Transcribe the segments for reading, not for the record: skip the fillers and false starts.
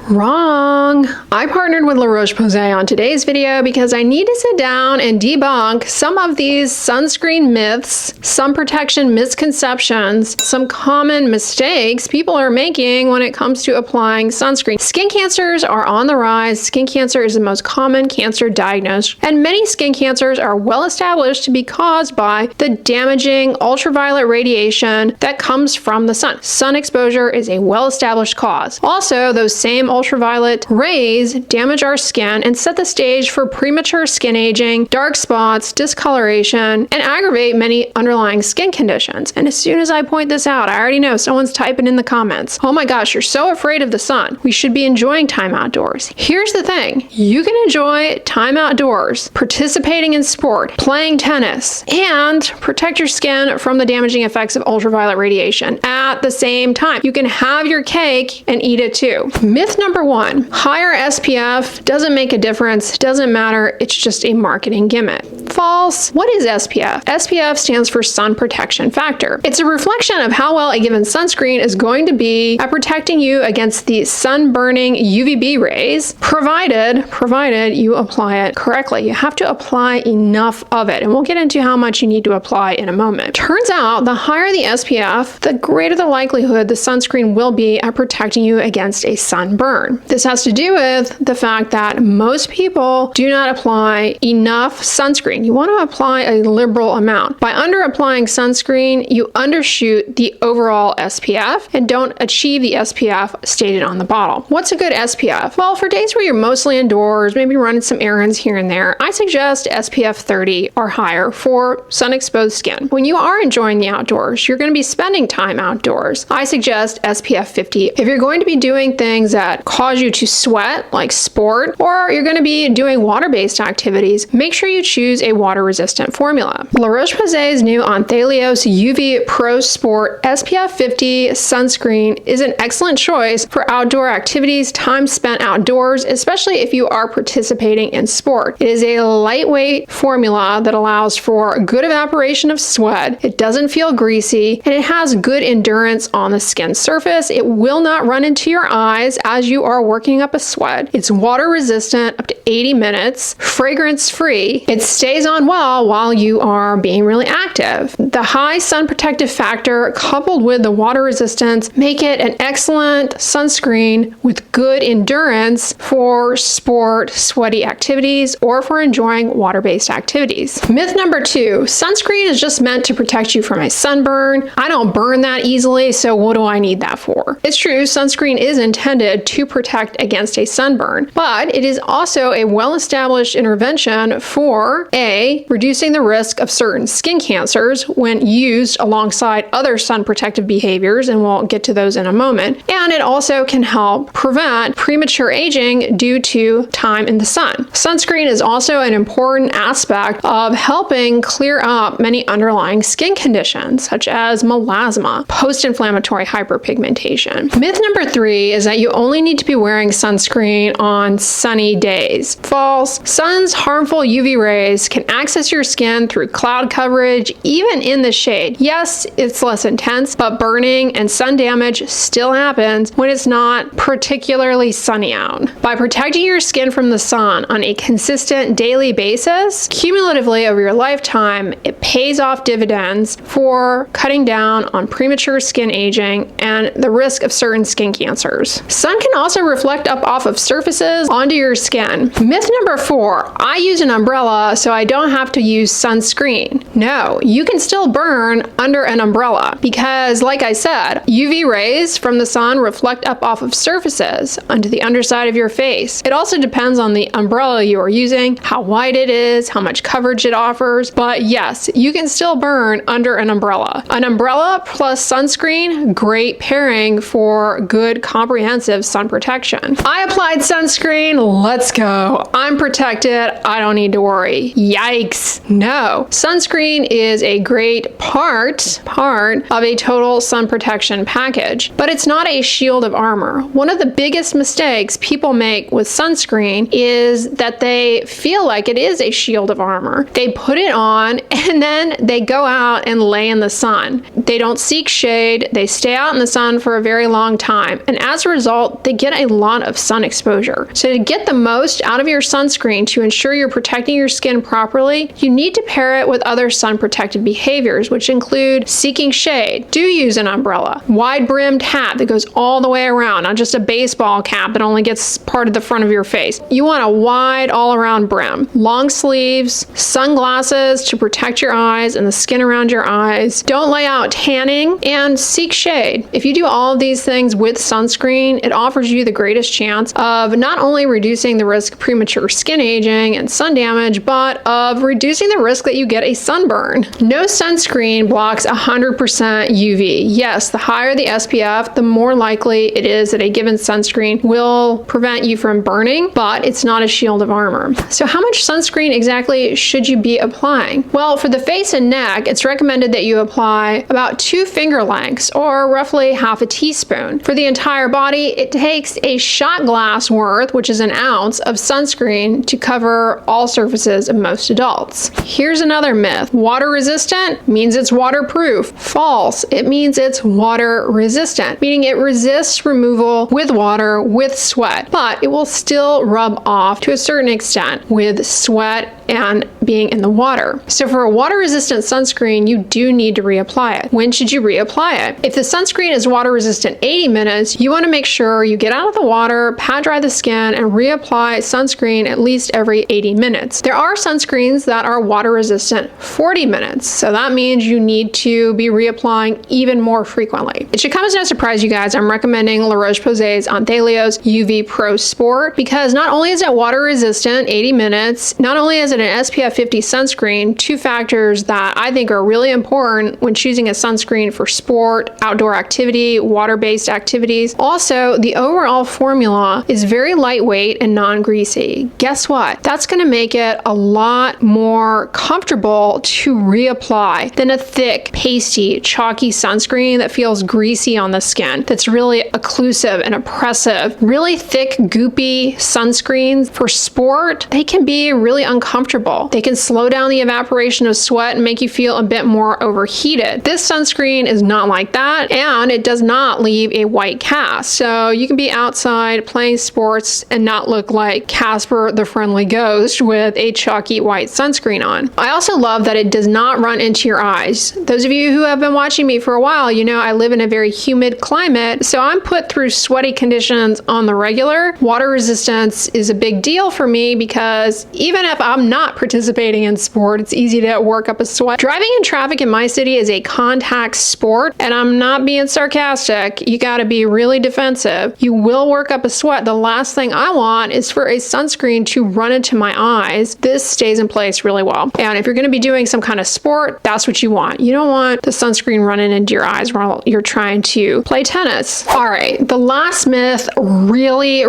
Wrong. I partnered with Roche Posay on today's video because I need to sit down and debunk some of these sunscreen myths, sun protection misconceptions, some common mistakes people are making when it comes to applying sunscreen. Skin cancers are on the rise. Skin cancer is the most common cancer diagnosed, and many skin cancers are well established to be caused by the damaging ultraviolet radiation that comes from the sun. Sun exposure is a well-established cause. Also, those same ultraviolet rays damage our skin and set the stage for premature skin aging, dark spots, discoloration, and aggravate many underlying skin conditions. And as soon as I point this out, I already know someone's typing in the comments, "Oh my gosh, you're so afraid of the sun. We should be enjoying time outdoors." Here's the thing. You can enjoy time outdoors, participating in sport, playing tennis, and protect your skin from the damaging effects of ultraviolet radiation at the same time. You can have your cake and eat it too. Myth number one, higher SPF doesn't make a difference, doesn't matter, it's just a marketing gimmick. False. What is SPF? SPF stands for sun protection factor. It's a reflection of how well a given sunscreen is going to be at protecting you against the sun-burning UVB rays, provided you apply it correctly. You have to apply enough of it, and we'll get into how much you need to apply in a moment. Turns out, the higher the SPF, the greater the likelihood the sunscreen will be at protecting you against a sunburn. This has to do with the fact that most people do not apply enough sunscreen. You want to apply a liberal amount. By under-applying sunscreen, you undershoot the overall SPF and don't achieve the SPF stated on the bottle. What's a good SPF? Well, for days where you're mostly indoors, maybe running some errands here and there, I suggest SPF 30 or higher for sun-exposed skin. When you are enjoying the outdoors, you're going to be spending time outdoors. I suggest SPF 50. If you're going to be doing things that cause you to sweat, like sport, or you're going to be doing water-based activities, make sure you choose a water-resistant formula. La Roche-Posay's new Anthelios UV Pro Sport SPF 50 sunscreen is an excellent choice for outdoor activities, time spent outdoors, especially if you are participating in sport. It is a lightweight formula that allows for good evaporation of sweat, it doesn't feel greasy, and it has good endurance on the skin surface. It will not run into your eyes as you are working up a sweat. It's water resistant up to 80 minutes, fragrance free. It stays on well while you are being really active. The high sun protective factor coupled with the water resistance make it an excellent sunscreen with good endurance for sport, sweaty activities, or for enjoying water-based activities. Myth number two, sunscreen is just meant to protect you from a sunburn. I don't burn that easily, so what do I need that for? It's true, sunscreen is intended to protect against a sunburn, but it is also a well-established intervention for A, reducing the risk of certain skin cancers when used alongside other sun protective behaviors, and we'll get to those in a moment, and it also can help prevent premature aging due to time in the sun. Sunscreen is also an important aspect of helping clear up many underlying skin conditions, such as melasma, post-inflammatory hyperpigmentation. Myth number three is that you only need to be wearing sunscreen on sunny days. False. Sun's harmful UV rays can access your skin through cloud coverage, even in the shade. Yes, it's less intense, but burning and sun damage still happens when it's not particularly sunny out. By protecting your skin from the sun on a consistent daily basis, cumulatively over your lifetime, it pays off dividends for cutting down on premature skin aging and the risk of certain skin cancers. Sun can also reflect up off of surfaces onto your skin. Myth number four, I use an umbrella so I don't have to use sunscreen. No, you can still burn under an umbrella because, like I said, UV rays from the sun reflect up off of surfaces onto the underside of your face. It also depends on the umbrella you are using, how wide it is, how much coverage it offers, but yes, you can still burn under an umbrella. An umbrella plus sunscreen, great pairing for good comprehensive sun protection. I applied sunscreen, let's go. no, I'm protected, I don't need to worry. Yikes. No. Sunscreen is a great part of a total sun protection package, but it's not a shield of armor. One of the biggest mistakes people make with sunscreen is that they feel like it is a shield of armor. They put it on and then they go out and lay in the sun. They don't seek shade. They stay out in the sun for a very long time. And as a result, they get a lot of sun exposure. So to get the most out of your sunscreen to ensure you're protecting your skin properly, you need to pair it with other sun protected behaviors, which include seeking shade. Do use an umbrella. Wide brimmed hat that goes all the way around, not just a baseball cap that only gets part of the front of your face. You want a wide all around brim. Long sleeves, sunglasses to protect your eyes and the skin around your eyes. Don't lay out tanning, and seek shade. If you do all of these things with sunscreen, it offers you the greatest chance of not only reducing the risk of premature skin aging and sun damage, but of reducing the risk that you get a sunburn. No sunscreen blocks 100% UV. Yes, the higher the SPF, the more likely it is that a given sunscreen will prevent you from burning, but it's not a shield of armor. So how much sunscreen exactly should you be applying? Well, for the face and neck, it's recommended that you apply about 2 finger lengths, or roughly half a teaspoon. For the entire body, it takes a shot glass worth, which is an ounce, of sunscreen to cover all surfaces of most adults. Here's another myth. Water resistant means it's waterproof. False. It means it's water resistant, meaning it resists removal with water, with sweat, but it will still rub off to a certain extent with sweat and being in the water. So for a water resistant sunscreen, you do need to reapply it. When should you reapply it? If the sunscreen is water resistant 80 minutes, you want to make sure you get out of the water, pat dry the skin, and reapply sunscreen at least every 80 minutes. There are sunscreens that are water resistant 40 minutes, so that means you need to be reapplying even more frequently. It should come as no surprise, you guys, I'm recommending La Roche-Posay's Anthelios UV Pro Sport because not only is it water resistant 80 minutes, not only is it an SPF 50 sunscreen, 2 factors that I think are really important when choosing a sunscreen for sport, outdoor activity, water-based activities. Also, the overall formula is very lightweight and non-greasy. Guess what? That's going to make it a lot more comfortable to reapply than a thick, pasty, chalky sunscreen that feels greasy on the skin, that's really occlusive and oppressive. Really thick, goopy sunscreens for sport, they can be really uncomfortable. They can slow down the evaporation of sweat and make you feel a bit more overheated. This sunscreen is not like that, and it does not leave a white cast. So you can be outside playing sports and not look like Casper the Friendly Ghost with a chalky white sunscreen on. I also love that it does not run into your eyes. Those of you who have been watching me for a while, you know I live in a very humid climate, so I'm put through sweaty conditions on the regular. Water resistance is a big deal for me because even if I'm not participating in sport, it's easy to work up a sweat. Driving in traffic in my city is a contact sport, and I'm not being sarcastic. You gotta be really defensive. You will work up a sweat. The last thing I want is for a sunscreen to run into my eyes. This stays in place really well. And if you're gonna be doing some kind of sport, that's what you want. You don't want the sunscreen running into your eyes while you're trying to play tennis. All right, the last myth really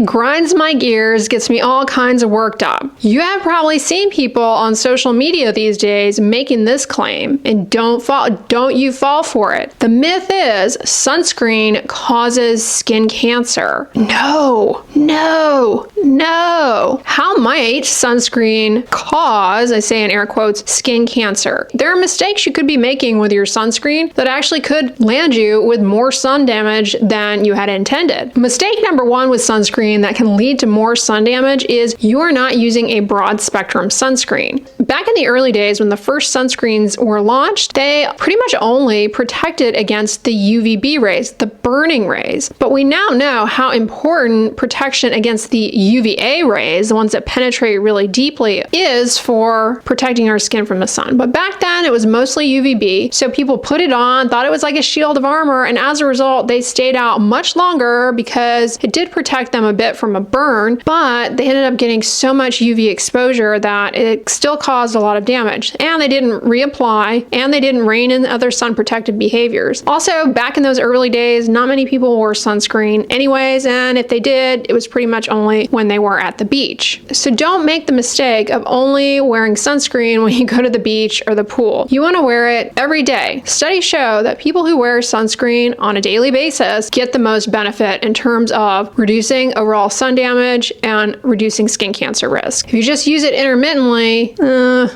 grinds my gears, gets me all kinds of worked up. You have probably seen people on social media these days making this claim, and don't you fall for it. The myth is sunscreen causes skin cancer. No. How might sunscreen cause, I say in air quotes, skin cancer? There are mistakes you could be making with your sunscreen that actually could land you with more sun damage than you had intended. Mistake number 1 with sunscreen that can lead to more sun damage is you are not using a broad spectrum sunscreen. Back in the early days when the first sunscreens were launched, they pretty much only protected against the UVB rays, the burning rays. But we now know how important protection against the UVA rays, the ones that penetrate really deeply, is for protecting our skin from the sun. But back then it was mostly UVB, so people put it on, thought it was like a shield of armor, and as a result they stayed out much longer because it did protect them a bit from a burn, but they ended up getting so much UV exposure that it still caused a lot of damage, and they didn't reapply, and they didn't rein in other sun protective behaviors. Also, back in those early days, not many people wore sunscreen anyways, and if they did, it was pretty much only when they were at the beach. So don't make the mistake of only wearing sunscreen when you go to the beach or the pool. You want to wear it every day. Studies show that people who wear sunscreen on a daily basis get the most benefit in terms of reducing overall sun damage and reducing skin cancer risk. If you just use it intermittently,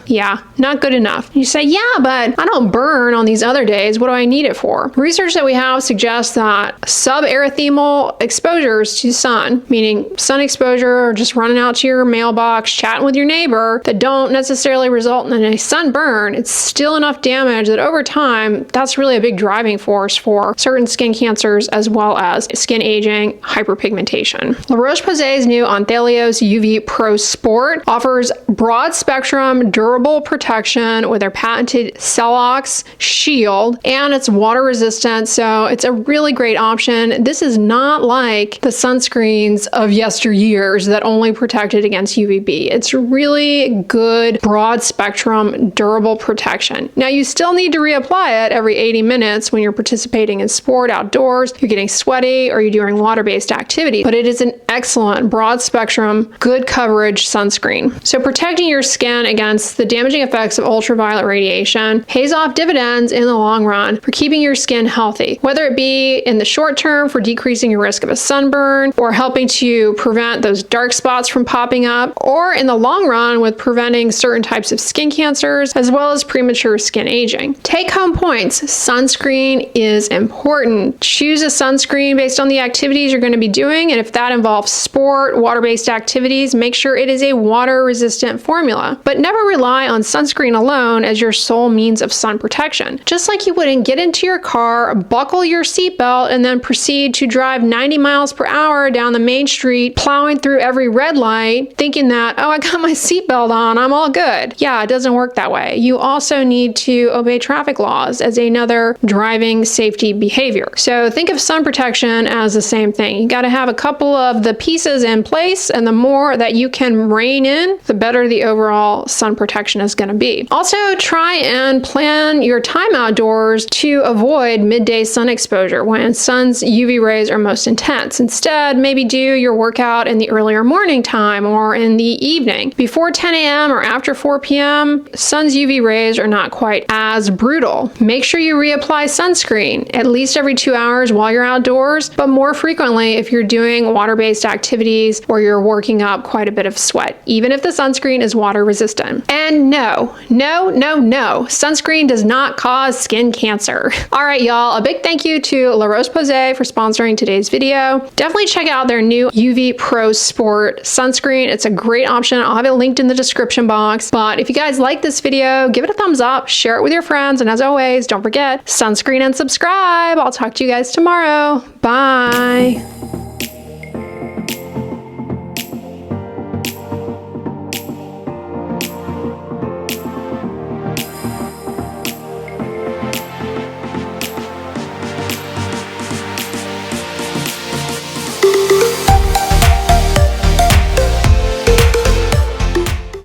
yeah, not good enough. You say, yeah, but I don't burn on these other days. What do I need it for? Research that we have suggests that suberythemal exposures to sun, meaning sun exposure or just running out to your mailbox, chatting with your neighbor, that don't necessarily result in a sunburn, it's still enough damage that over time, that's really a big driving force for certain skin cancers as well as skin aging, hyperpigmentation. La Roche-Posay's new Anthelios UV Pro Sport offers broad spectrum durable protection with their patented Celox shield, and it's water resistant, so it's a really great option. This is not like the sunscreens of yesteryears that only protected against UVB. It's really good broad spectrum durable protection. Now you still need to reapply it every 80 minutes when you're participating in sport outdoors, you're getting sweaty, or you're doing water-based activity, but it is an excellent broad spectrum, good coverage sunscreen. So protecting your skin against the damaging effects of ultraviolet radiation pays off dividends in the long run for keeping your skin healthy, whether it be in the short term for decreasing your risk of a sunburn or helping to prevent those dark spots from popping up, or in the long run with preventing certain types of skin cancers as well as premature skin aging. Take home points. Sunscreen is important. Choose a sunscreen based on the activities you're going to be doing, and if that involves sport, water-based activities, make sure it is a water-resistant formula. But never rely on sunscreen alone as your sole means of sun protection. Just like you wouldn't get into your car, buckle your seatbelt, and then proceed to drive 90 miles per hour down the main street, plowing through every red light, thinking that, oh, I got my seatbelt on, I'm all good. Yeah, it doesn't work that way. You also need to obey traffic laws as another driving safety behavior. So think of sun protection as the same thing. You got to have a couple of the pieces in place, and the more that you can rein in, the better the overall sun protection is going to be. Also, try and plan your time outdoors to avoid midday sun exposure when sun's UV rays are most intense. Instead, maybe do your workout in the earlier morning time or in the evening. Before 10 a.m. or after 4 p.m., sun's UV rays are not quite as brutal. Make sure you reapply sunscreen at least every 2 hours while you're outdoors, but more frequently if you're doing water-based activities or you're working up quite a bit of sweat, even if the sunscreen is water resistant. And no, sunscreen does not cause skin cancer. All right, y'all, a big thank you to La Roche-Posay for sponsoring today's video. Definitely check out their new UV Pro Sport sunscreen. It's a great option. I'll have it linked in the description box. But if you guys like this video, give it a thumbs up, share it with your friends, and as always, don't forget, sunscreen and subscribe. I'll talk to you guys tomorrow. Bye.